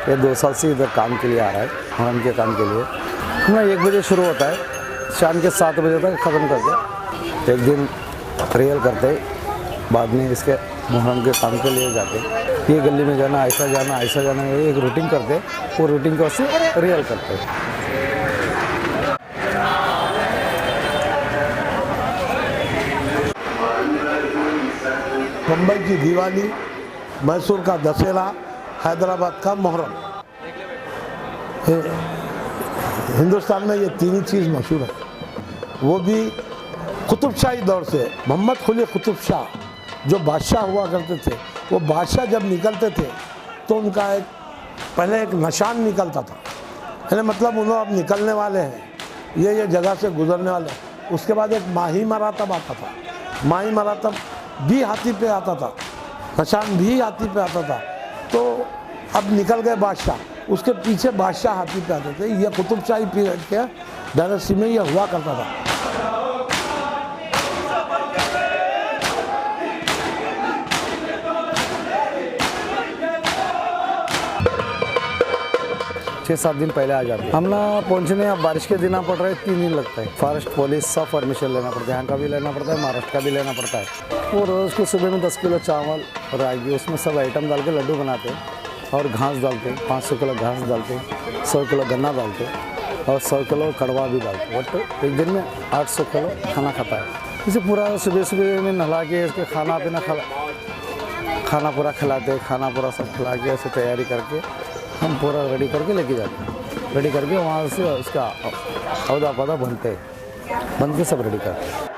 ये 2 साल से इधर काम के लिए आ रहा है, मुहर्रम के काम के लिए। हमें 1 बजे शुरू होता है, शाम के 7 बजे तक ख़त्म करते। एक दिन रियल करते, बाद में इसके मुहर्रम के काम के लिए जाते। ये गली में जाना, ऐसा जाना, ये एक रूटीन करते। वो रूटीन को से रियल करते। मुंबई की दिवाली, मैसूर का दशहरा, हैदराबाद का मुहर्रम, हिंदुस्तान में ये 3 ही चीज़ मशहूर है। वो भी कुतुब शाही दौर से। मोहम्मद कुली कुतुब शाह जो बादशाह हुआ करते थे, वो बादशाह जब निकलते थे तो उनका पहले एक निशान निकलता था, यानी मतलब उन्होंने अब निकलने वाले हैं, ये जगह से गुजरने वाले हैं। उसके बाद एक माही मरातब आता था, माही मरातब भी हाथी पे आता था, निशान भी हाथी पे आता था। तो अब निकल गए बादशाह, उसके पीछे बादशाह हाथी पे आते थे। ये कुतुब शाही पीरियड के डायनेस्टी में यह हुआ करता था। 6-7 दिन पहले आ जाते हैं। हम ना पहुँचने, अब बारिश के दिन पड़ रहा है, 3 दिन लगता है। फॉरेस्ट पुलिस सब परमिशन लेना पड़ता है, यहाँ का भी लेना पड़ता है, महाराष्ट्र का भी लेना पड़ता है। वो रोज़ को सुबह में 10 किलो चावल रागी, उसमें सब आइटम डाल के लड्डू बनाते हैं और घास डालते हैं। 500 किलो घास डालते हैं, 100 किलो गन्ना डालते हैं और 100 किलो कड़वा भी डालते हैं। बट एक दिन में 800 किलो खाना खाता है। इसे पूरा सुबह में नहला के इसके खाना पूरा खिलाते, खाना पूरा सब खिला के ऐसे तैयारी करके हम पूरा रेडी करके लेके जाते हैं। रेडी करके वहाँ से उसका औदा पौधा बनते हैं, बन के सब रेडी करते हैं।